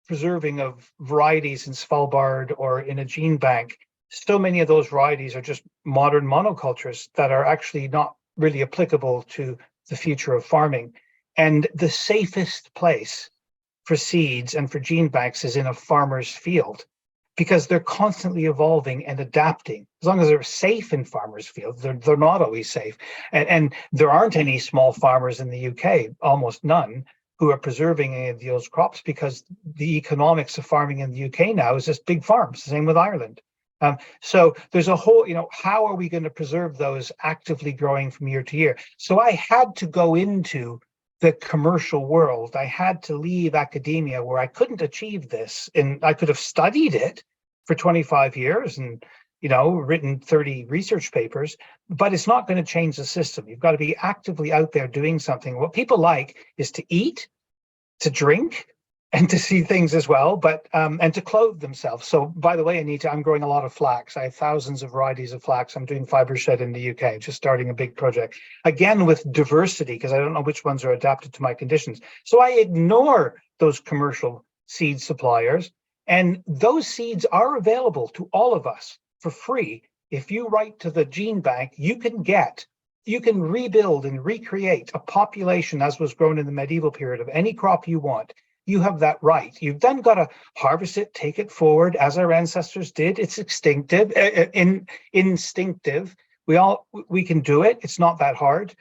preserving of varieties in Svalbard or in a gene bank, so many of those varieties are just modern monocultures that are actually not really applicable to the future of farming. And the safest place for seeds and for gene banks is in a farmer's field, because they're constantly evolving and adapting. As long as they're safe in farmers' fields, they're not always safe. And there aren't any small farmers in the UK, almost none, who are preserving any of those crops, because the economics of farming in the UK now is just big farms, the same with Ireland. So there's a whole, how are we going to preserve those actively growing from year to year? So I had to go into the commercial world. I had to leave academia, where I couldn't achieve this. And I could have studied it for 25 years and, written 30 research papers, but it's not going to change the system. You've got to be actively out there doing something. What people like is to eat, to drink, and to see things as well, but and to clothe themselves. So, by the way, Anita, I'm growing a lot of flax. I have thousands of varieties of flax. I'm doing fiber shed in the UK, just starting a big project. Again, with diversity, because I don't know which ones are adapted to my conditions. So I ignore those commercial seed suppliers, and those seeds are available to all of us for free. If you write to the gene bank, you can rebuild and recreate a population as was grown in the medieval period of any crop you want. You have that right. You've then got to harvest it, take it forward, as our ancestors did. It's instinctive. We can do it. It's not that hard.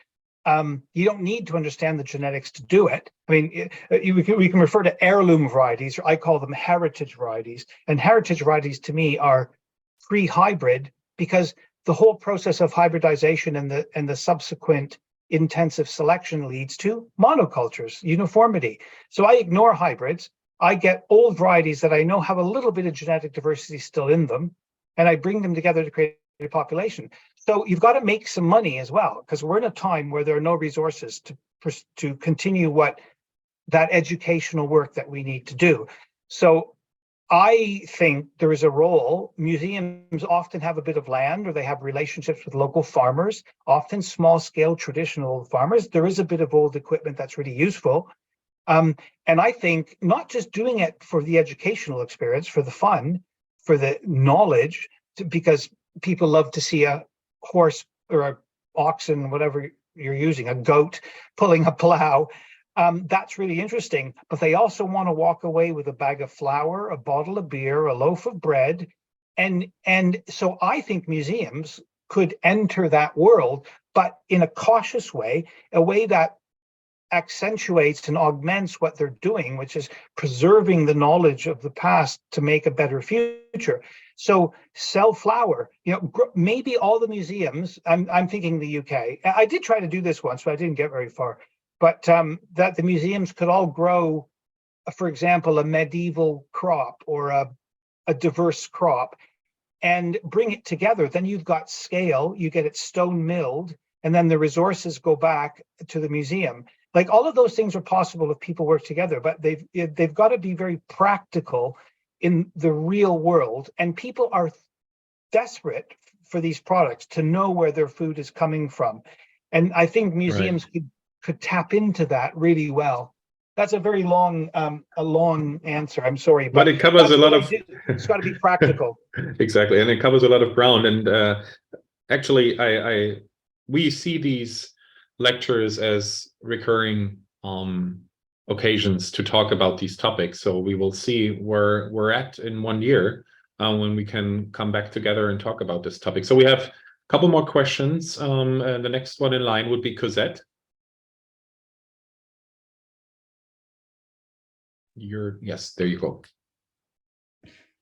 You don't need to understand the genetics to do it. I mean, we can refer to heirloom varieties, or I call them heritage varieties. And heritage varieties to me are pre-hybrid, because the whole process of hybridization and the subsequent intensive selection leads to monocultures, uniformity. So I ignore hybrids. I get old varieties that I know have a little bit of genetic diversity still in them, and I bring them together to create a population. So you've got to make some money as well, because we're in a time where there are no resources to continue that educational work that we need to do. So I think there is a role. Museums often have a bit of land, or they have relationships with local farmers, often small-scale traditional farmers. There is a bit of old equipment that's really useful. And I think not just doing it for the educational experience, for the fun, for the knowledge, because people love to see a horse or an oxen, whatever you're using, a goat pulling a plow. That's really interesting, but they also want to walk away with a bag of flour, a bottle of beer, a loaf of bread. And so I think museums could enter that world, but in a cautious way, a way that accentuates and augments what they're doing, which is preserving the knowledge of the past to make a better future. So sell flour, maybe all the museums, I'm thinking the UK. I did try to do this once, but I didn't get very far. But that the museums could all grow, for example, a medieval crop or a diverse crop, and bring it together. Then you've got scale, you get it stone milled, and then the resources go back to the museum. Like, all of those things are possible if people work together, but they've got to be very practical in the real world. And people are desperate for these products to know where their food is coming from. And I think museums could tap into that really well. That's a very long answer. I'm sorry, but it covers a lot of. It's got to be practical. Exactly, and it covers a lot of ground. And actually, we see these lectures as recurring occasions to talk about these topics. So we will see where we're at in 1 year when we can come back together and talk about this topic. So we have a couple more questions. The next one in line would be Cosette. Yes, there you go.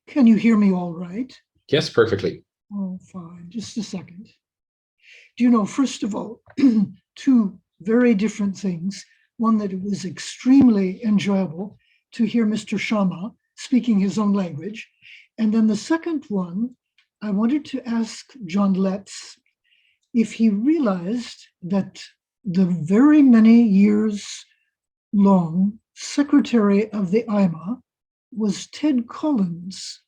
Can you hear me all right? Yes, perfectly. Oh, fine. Just a second. Do you know, first of all, two very different things. One, that it was extremely enjoyable to hear Mr. Sharma speaking his own language. And then the second one, I wanted to ask John Letts if he realized that the very many years long secretary of the AIMA was Ted Collins,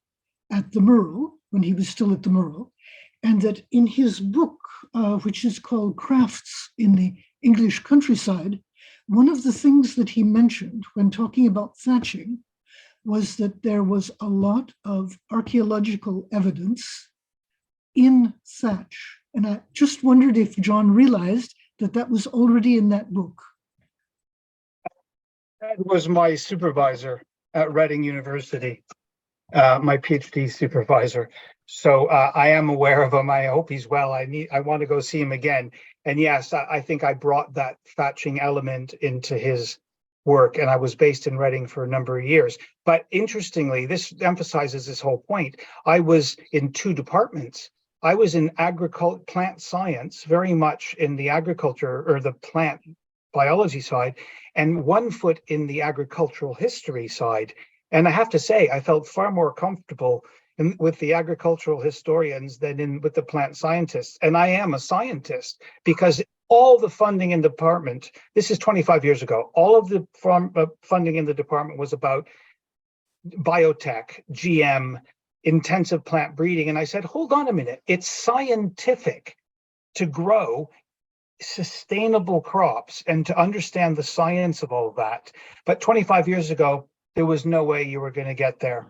at the Murrell, when he was still at the Murrell, and that in his book, which is called Crafts in the English Countryside, one of the things that he mentioned when talking about thatching was that there was a lot of archaeological evidence in thatch. And I just wondered if John realized that that was already in that book. Ted was my supervisor at Reading University, my PhD supervisor. So I am aware of him. I hope he's well. I want to go see him again. And yes, I think I brought that thatching element into his work, and I was based in Reading for a number of years. But interestingly, this emphasizes this whole point. I was in two departments. I was in plant science, very much in the agriculture or the plant biology side, and 1 foot in the agricultural history side. And I have to say, I felt far more comfortable with the agricultural historians than with the plant scientists. And I am a scientist because all the funding in the department, this is 25 years ago, all of the funding in the department was about biotech, GM, intensive plant breeding. And I said, hold on a minute, it's scientific to grow sustainable crops and to understand the science of all of that. But 25 years ago, there was no way you were going to get there.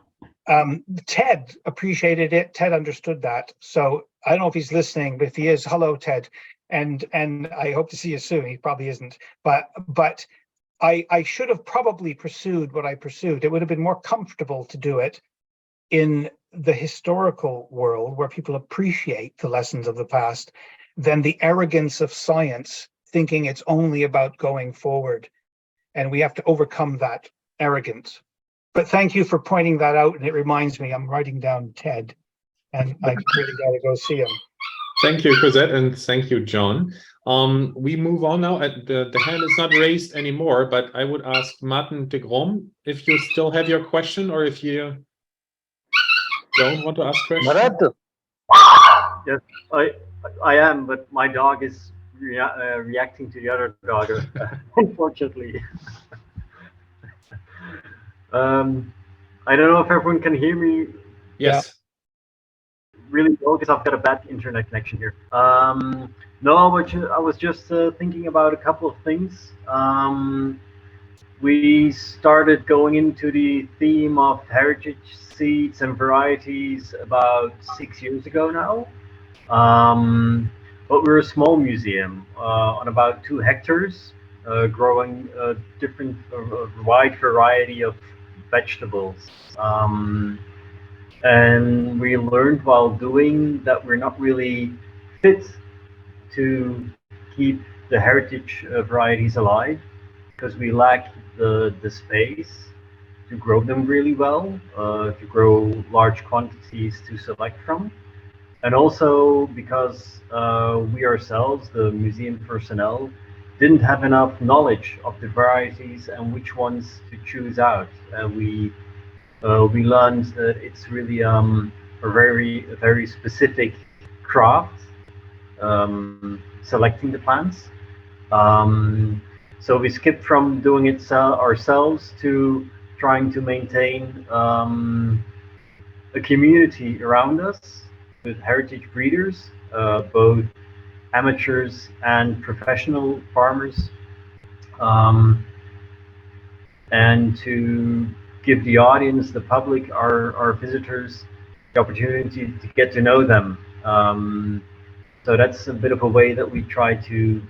Ted appreciated it. Ted understood that. So I don't know if he's listening, but if he is, hello, Ted. And I hope to see you soon. He probably isn't. But I should have probably pursued what I pursued. It would have been more comfortable to do it in the historical world where people appreciate the lessons of the past than the arrogance of science, thinking it's only about going forward. And we have to overcome that arrogance. But thank you for pointing that out. And it reminds me, I'm writing down Ted, and I really got to go see him. Thank you, Cosette, and thank you, John. We move on now. The hand is not raised anymore, but I would ask Martin de Grom if you still have your question or if you don't want to ask questions. Yes, I am, but my dog is reacting to the other dog, unfortunately. I don't know if everyone can hear me. Yes. Really well, because I've got a bad internet connection here. No, I was just thinking about a couple of things. We started going into the theme of heritage seeds and varieties about 6 years ago now. But we're a small museum on about 2 hectares, growing a wide variety of vegetables. And we learned while doing that we're not really fit to keep the heritage varieties alive because we lack the space to grow them really well, to grow large quantities to select from. And also because we ourselves, the museum personnel, didn't have enough knowledge of the varieties and which ones to choose out. We learned that it's really a very specific craft, selecting the plants. So we skipped from doing it ourselves to trying to maintain a community around us with heritage breeders, both amateurs and professional farmers, and to give the audience, the public, our visitors, the opportunity to get to know them. So that's a bit of a way that we try to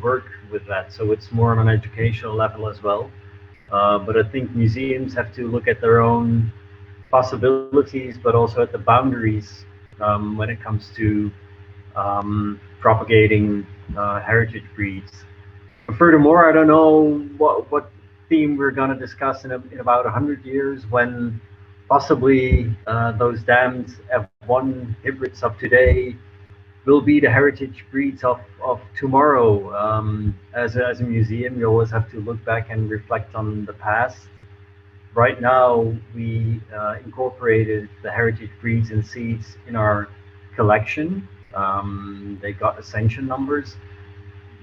work with that. So it's more on an educational level as well. But I think museums have to look at their own possibilities, but also at the boundaries when it comes to propagating heritage breeds. And furthermore, I don't know what theme we're going to discuss in about 100 years when possibly those damned F1 hybrids of today will be the heritage breeds of tomorrow. As a museum, you always have to look back and reflect on the past. Right now, we incorporated the heritage breeds and seeds in our collection. They got ascension numbers.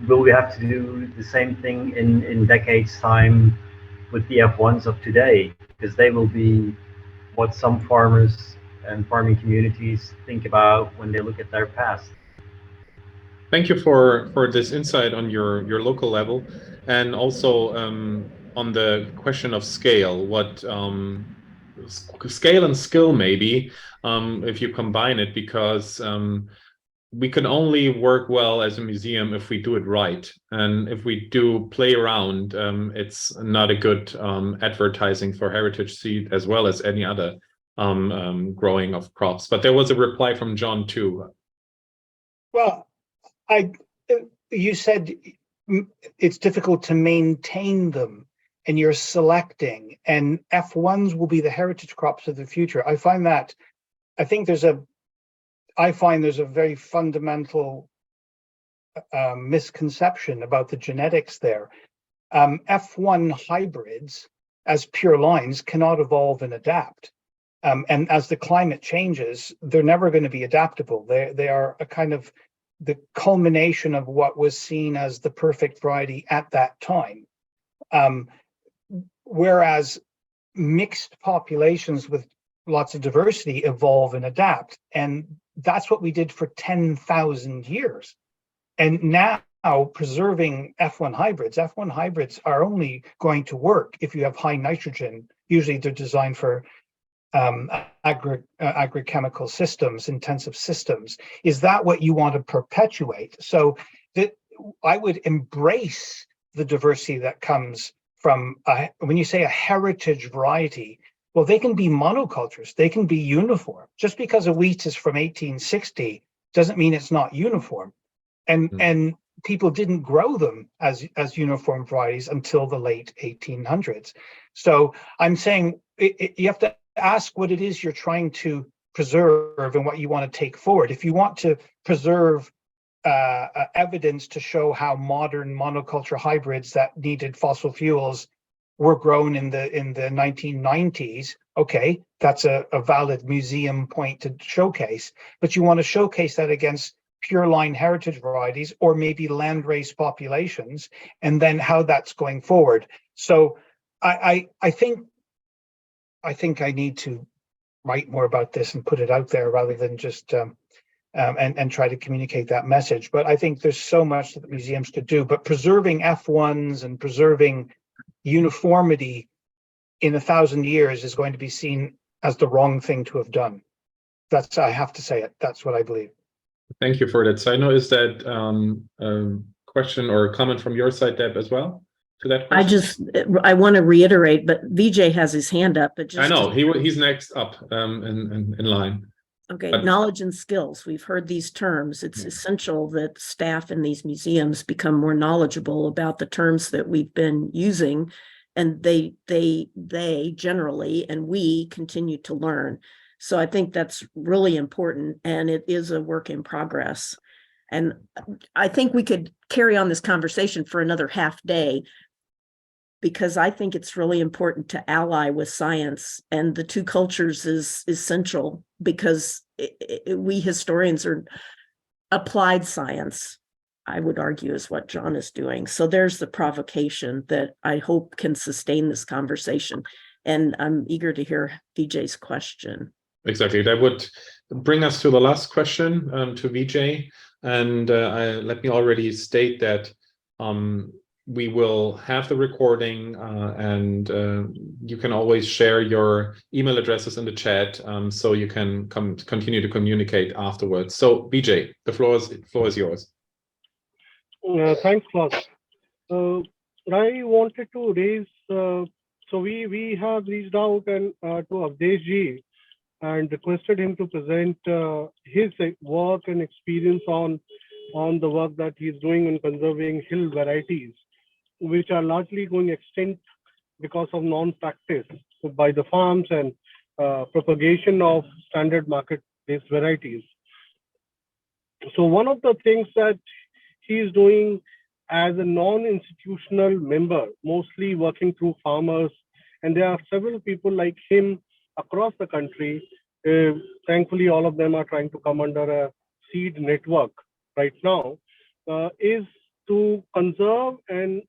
Will we have to do the same thing in decades' time with the F1s of today? Because they will be what some farmers and farming communities think about when they look at their past. Thank you for this insight on your local level, and also on the question of scale. What scale and skill maybe, if you combine it, because we can only work well as a museum if we do it right, and if we do play around, it's not a good advertising for heritage seed as well as any other growing of crops. But there was a reply from John too. Well, you said it's difficult to maintain them, and you're selecting, and F1s will be the heritage crops of the future. I find there's a very fundamental misconception about the genetics there. F1 hybrids as pure lines cannot evolve and adapt. And as the climate changes, they're never going to be adaptable. They are a kind of the culmination of what was seen as the perfect variety at that time. Whereas mixed populations with lots of diversity evolve and adapt. And that's what we did for 10,000 years. And now preserving F1 hybrids are only going to work if you have high nitrogen. Usually they're designed for agrochemical systems, intensive systems. Is that what you want to perpetuate? So that I would embrace the diversity that comes from, when you say a heritage variety, well, they can be monocultures, they can be uniform. Just because a wheat is from 1860 doesn't mean it's not uniform. And people didn't grow them as uniform varieties until the late 1800s. So I'm saying you have to ask what it is you're trying to preserve and what you want to take forward. If you want to preserve evidence to show how modern monoculture hybrids that needed fossil fuels were grown in the 1990s, okay, that's a valid museum point to showcase. But you want to showcase that against pure line heritage varieties or maybe landrace populations, and then how that's going forward. So I think I need to write more about this and put it out there rather than just and try to communicate that message. But I think there's so much that the museums could do. But preserving F1s and preserving uniformity in 1,000 years is going to be seen as the wrong thing to have done. I have to say it. That's what I believe. Thank you for that. So I know, is that a question or a comment from your side, Deb, as well? To that question? I want to reiterate, but Vijay has his hand up. But just I know he's next up in line. Okay, knowledge and skills. We've heard these terms. It's essential that staff in these museums become more knowledgeable about the terms that we've been using, and they generally, and we continue to learn. So I think that's really important, and it is a work in progress. And I think we could carry on this conversation for another half day, because I think it's really important to ally with science, and the two cultures is essential, because we historians are applied science, I would argue, is what John is doing. So there's the provocation that I hope can sustain this conversation. And I'm eager to hear Vijay's question. Exactly. That would bring us to the last question to Vijay. And let me already state that we will have the recording, and you can always share your email addresses in the chat, so you can continue to communicate afterwards. So Vijay, the floor is yours. Thanks, Klaus. I wanted to raise, so we have reached out and to Avdesh ji and requested him to present his work and experience on the work that he's doing in conserving hill varieties, which are largely going extinct because of non-practice by the farms and propagation of standard market-based varieties. So one of the things that he's doing as a non-institutional member, mostly working through farmers, and there are several people like him across the country. Thankfully, all of them are trying to come under a seed network right now, is to conserve and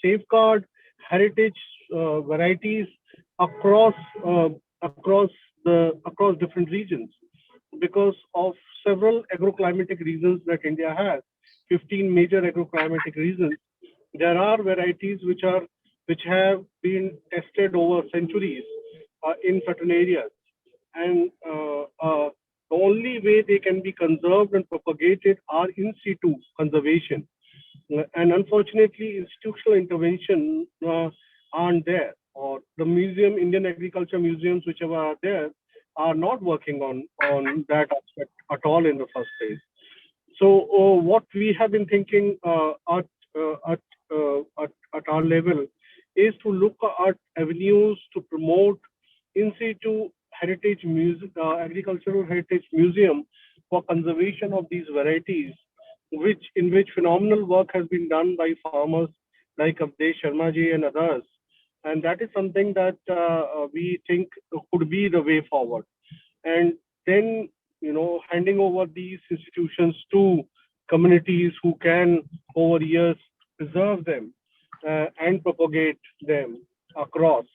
safeguard heritage varieties across across different regions because of several agroclimatic regions that India has, 15 major agroclimatic regions. There are varieties which have been tested over centuries in certain areas, and the only way they can be conserved and propagated are in situ conservation. And unfortunately, institutional intervention aren't there, or the Indian agriculture museums, whichever are there, are not working on that aspect at all in the first place. So what we have been thinking at our level is to look at avenues to promote in situ heritage music, agricultural heritage museum for conservation of these varieties, in which phenomenal work has been done by farmers like Abdesh Sharma ji and others. And that is something that we think could be the way forward. And then, handing over these institutions to communities who can, over years, preserve them and propagate them across.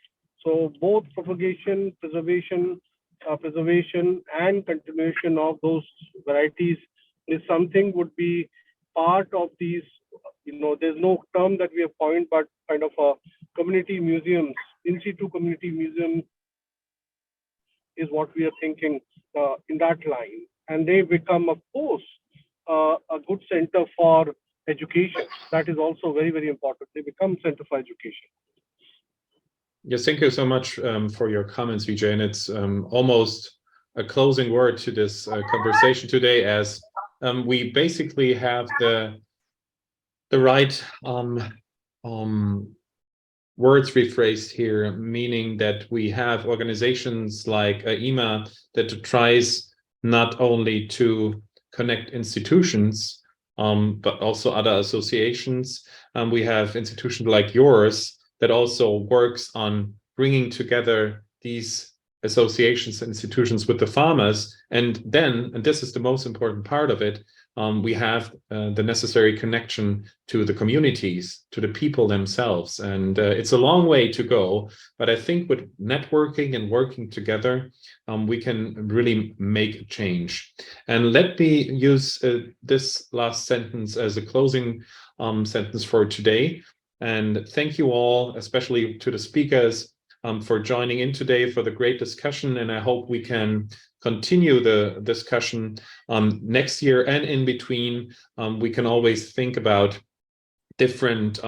So both propagation, preservation, and continuation of those varieties is something would be part of these. There's no term that we have coined, but kind of a community museums, in situ community museum is what we are thinking in that line. And they become, of course, a good center for education. That is also very, very important. They become center for education. Yes, thank you so much for your comments, Vijay. And it's almost a closing word to this conversation today, as we basically have the right words rephrased here, meaning that we have organizations like AIMA that tries not only to connect institutions, but also other associations. We have institutions like yours that also works on bringing together these associations and institutions with the farmers. And then, and this is the most important part of it, we have the necessary connection to the communities, to the people themselves. And it's a long way to go, but I think with networking and working together, we can really make a change. And let me use this last sentence as a closing sentence for today. And thank you all, especially to the speakers, for joining in today, for the great discussion. And I hope we can continue the discussion next year, and in between. We can always think about different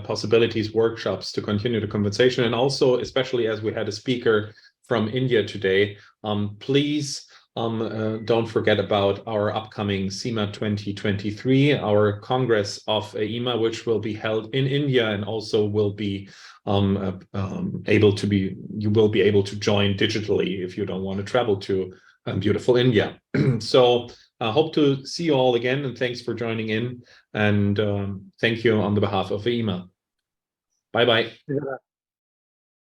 possibilities, workshops to continue the conversation. And also, especially as we had a speaker from India today, please don't forget about our upcoming SEMA 2023, our Congress of AIMA, which will be held in India and also will be you will be able to join digitally if you don't want to travel to beautiful India. So I hope to see you all again, and thanks for joining in. And thank you on the behalf of AIMA. Bye-bye.